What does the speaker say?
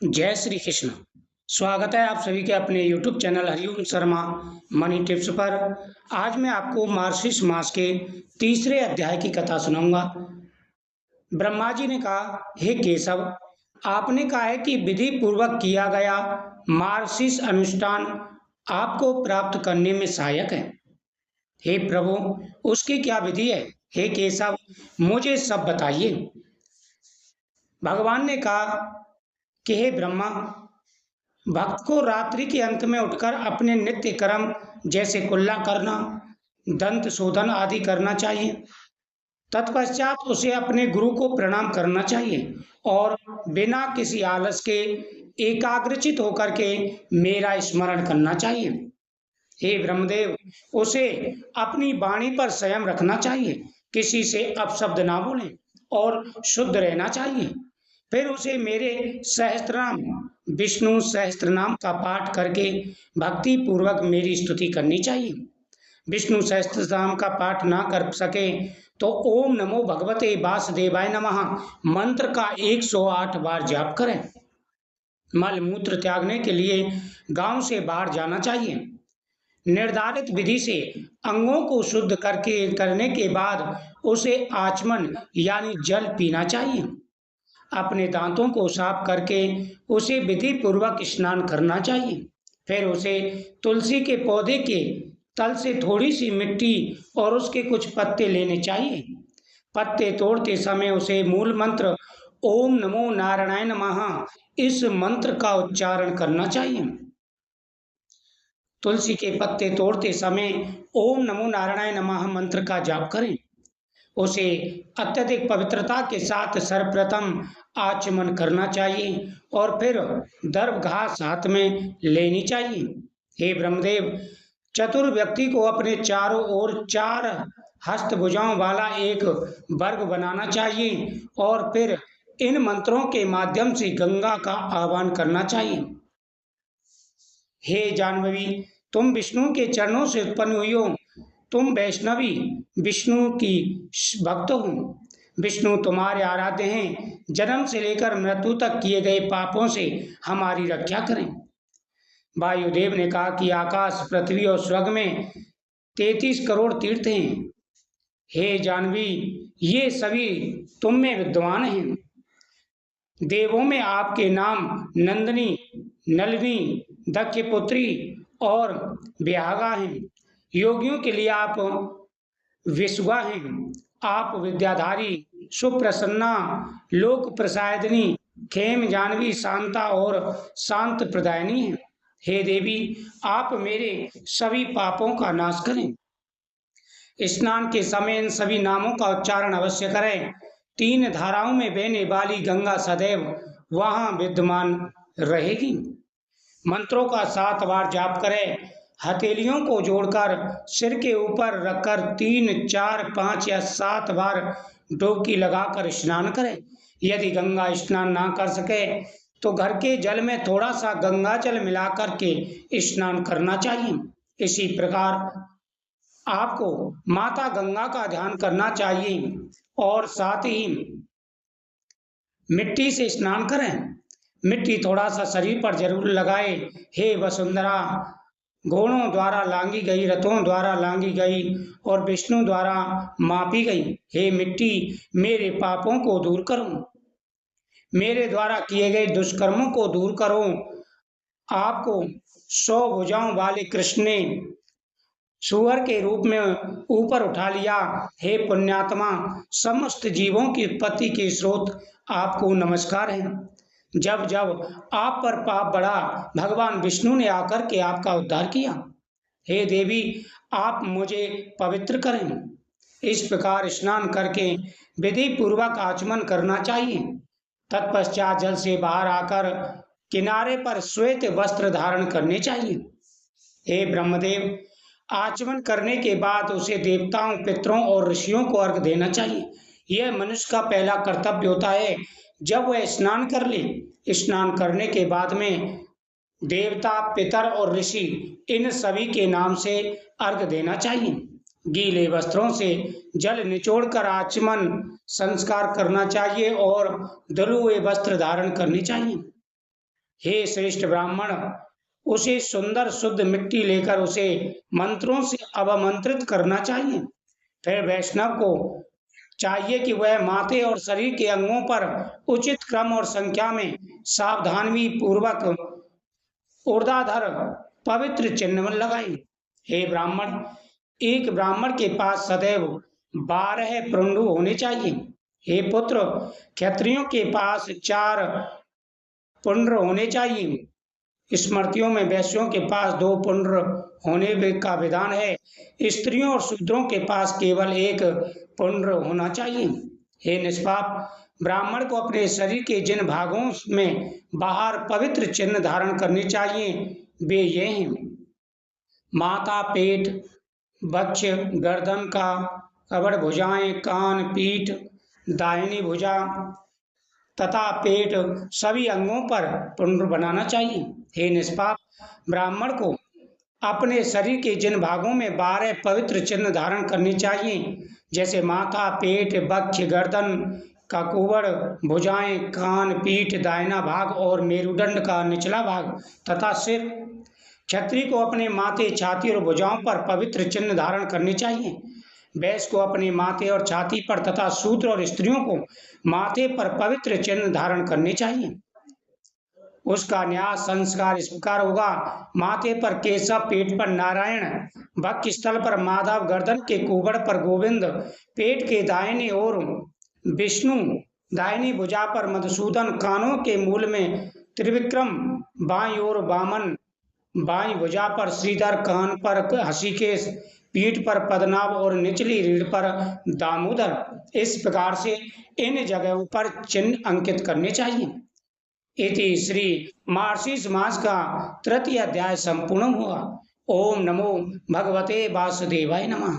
जय श्री कृष्ण। स्वागत है आप सभी के अपने YouTube channel Hariom Sharma money tips पर। आज मैं आपको मार्गशीर्ष मास के तीसरे अध्याय की कथा सुनाऊंगा। ब्रह्मा जी ने कहा, हे केशव, आपने कहा है कि विधि पूर्वक किया गया मार्गशीर्ष अनुष्ठान आपको प्राप्त करने में सहायक है। हे प्रभु, उसकी क्या विधि है? हे केशव, मुझे सब बताइए। भगवान ने कहा कि हे ब्रह्मा, भक्त को रात्रि के अंत में उठकर अपने नित्य कर्म जैसे कुल्ला करना, दंत शोधन आदि करना चाहिए। तत्पश्चात उसे अपने गुरु को प्रणाम करना चाहिए और बिना किसी आलस के एकाग्रचित होकर के मेरा स्मरण करना चाहिए। हे ब्रह्मदेव, उसे अपनी वाणी पर संयम रखना चाहिए, किसी से अपशब्द ना बोले और शुद्ध रहना चाहिए। फिर उसे मेरे सहस्त्रनाम विष्णु सहस्त्रनाम का पाठ करके भक्ति पूर्वक मेरी स्तुति करनी चाहिए। विष्णु सहस्त्रनाम का पाठ ना कर सके तो ओम नमो भगवते वासुदेवाय नमः मंत्र का 108 बार जाप करें। मल मूत्र त्यागने के लिए गांव से बाहर जाना चाहिए। निर्धारित विधि से अंगों को शुद्ध करने के बाद उसे आचमन यानी जल पीना चाहिए। अपने दांतों को साफ करके उसे विधि पूर्वक स्नान करना चाहिए। फिर उसे तुलसी के पौधे के तल से थोड़ी सी मिट्टी और उसके कुछ पत्ते लेने चाहिए। पत्ते तोड़ते समय उसे मूल मंत्र ओम नमो नारायणाय नमः इस मंत्र का उच्चारण करना चाहिए। तुलसी के पत्ते तोड़ते समय ओम नमो नारायणाय नमः मंत्र का जाप करें। उसे अत्यधिक पवित्रता के साथ सर्वप्रथम आचमन करना चाहिए और फिर दर्भ घास हाथ में लेनी चाहिए। हे ब्रह्मदेव, चतुर व्यक्ति को अपने चारों ओर 4 हस्त भुजाओं वाला एक वर्ग बनाना चाहिए और फिर इन मंत्रों के माध्यम से गंगा का आह्वान करना चाहिए। हे जाह्नवी, तुम विष्णु के चरणों से उत्पन्न हुई हो। तुम वैष्णवी विष्णु की भक्त हो। विष्णु तुम्हारे आराध्य हैं। जन्म से लेकर मृत्यु तक किए गए पापों से हमारी रक्षा करें। वायुदेव ने कहा कि आकाश, पृथ्वी और स्वर्ग में 33 करोड़ तीर्थ हैं। हे जाह्नवी, ये सभी तुम में विद्वान हैं। देवों में आपके नाम नंदिनी, नलिनी, दक्षपुत्री और व्यागा हैं। योगियों के लिए आप विश्वा हैं। आप विद्याधारी, सुप्रसन्ना, लोक प्रसादिनी, खेम जाह्नवी, शांता और शांत प्रदायनी हैं। हे देवी, आप मेरे सभी पापों का नाश करें। स्नान के समय इन सभी नामों का उच्चारण अवश्य करें। 3 धाराओं में बहने वाली गंगा सदैव वहां विद्यमान रहेगी। मंत्रों का 7 बार जाप करें। हथेलियों को जोड़कर सिर के ऊपर रखकर 3, 4, 5 या 7 बार डुबकी लगाकर स्नान करें। यदि गंगा स्नान ना कर सके तो घर के जल में थोड़ा सा गंगा जल मिलाकर के स्नान करना चाहिए। इसी प्रकार आपको माता गंगा का ध्यान करना चाहिए और साथ ही मिट्टी से स्नान करें। मिट्टी थोड़ा सा शरीर पर जरूर लगाए। हे वसुंधरा, घोड़ों द्वारा लांगी गई, रथों द्वारा लांगी गई और विष्णु द्वारा मापी गई हे मिट्टी, मेरे पापों को दूर करो। मेरे द्वारा किए गए दुष्कर्मों को दूर करो। आपको 100 भुजाओं वाले कृष्ण ने सुअर के रूप में ऊपर उठा लिया। हे पुण्यात्मा, समस्त जीवों की उत्पत्ति के स्रोत आपको नमस्कार है। जब जब आप पर पाप बढ़ा, भगवान विष्णु ने आकर के आपका उद्धार किया। हे देवी, आप मुझे पवित्र करें। इस प्रकार स्नान करके विधि पूर्वक आचमन करना चाहिए। तत्पश्चात जल से बाहर आकर किनारे पर श्वेत वस्त्र धारण करने चाहिए। हे ब्रह्मदेव, आचमन करने के बाद उसे देवताओं, पितरों और ऋषियों को अर्घ देना चाहिए। यह मनुष्य का पहला कर्तव्य होता है जब वह स्नान कर ले। स्नान करने के बाद में देवता, पितर और ऋषि इन सभी के नाम से अर्घ देना चाहिए। गीले वस्त्रों से जल निचोड़कर आचमन संस्कार करना चाहिए और धुले हुए वस्त्र धारण करने चाहिए। हे श्रेष्ठ ब्राह्मण, उसे सुंदर शुद्ध मिट्टी लेकर उसे मंत्रों से अवमंत्रित करना चाहिए। फिर वैष्णव को चाहिए कि वह माथे और शरीर के अंगों पर उचित क्रम और संख्या में सावधानी पूर्वक ऊर्ध्वाधर पवित्र चिन्ह लगाए। हे ब्राह्मण, एक ब्राह्मण के पास सदैव 12 पुंडु होने चाहिए। हे पुत्र, क्षत्रियों के पास 4 पुंड्र होने चाहिए। स्मृतियों में वैश्यों के पास 2 पुंड्र होने का विधान है। स्त्रियों और शूद्रों के पास केवल 1 पुंड्र होना चाहिए। हे निष्पाप ब्राह्मण को अपने शरीर के जिन भागों में बाहर पवित्र चिन्ह धारण करने चाहिए वे ये हैं: माथा, पेट, वक्ष, गर्दन का कबड़, भुजाएं, कान, पीठ, दाहिनी भुजा तथा पेट, सभी अंगों पर पुंड्र बनाना चाहिए। हे निष्पाप ब्राह्मण को अपने शरीर के जिन भागों में 12 पवित्र चिन्ह धारण करने चाहिए, जैसे माथा, पेट, वक्ष, गर्दन का कुबड़, भुजाएं, कान, पीठ, दाहिना भाग और मेरुदंड का निचला भाग तथा सिर। क्षत्रिय को अपने माथे, छाती और भुजाओं पर पवित्र चिन्ह धारण करने चाहिए। वैश्य को अपने माथे और छाती पर तथा शूद्र और स्त्रियों को माथे पर पवित्र चिन्ह धारण करने चाहिए। उसका न्यास संस्कार इस प्रकार होगा: माथे पर केशव, पेट पर नारायण, वक्ष स्थल पर माधव, गर्दन के कुबड़ पर गोविंद, पेट के दाहिने ओर विष्णु, दाहिनी भुजा पर मधुसूदन, कानों के मूल में त्रिविक्रम, बाईं ओर वामन, बाईं भुजा पर श्रीधर, कान पर हृषिकेश, पीठ पर पद्मनाभ और निचली रीढ़ पर दामोदर। इस प्रकार से इन जगहों पर चिन्ह अंकित करने चाहिए। इति श्री महर्षि समास का तृतीय अध्याय संपूर्ण हुआ। ओम नमो भगवते वासुदेवाय नमः।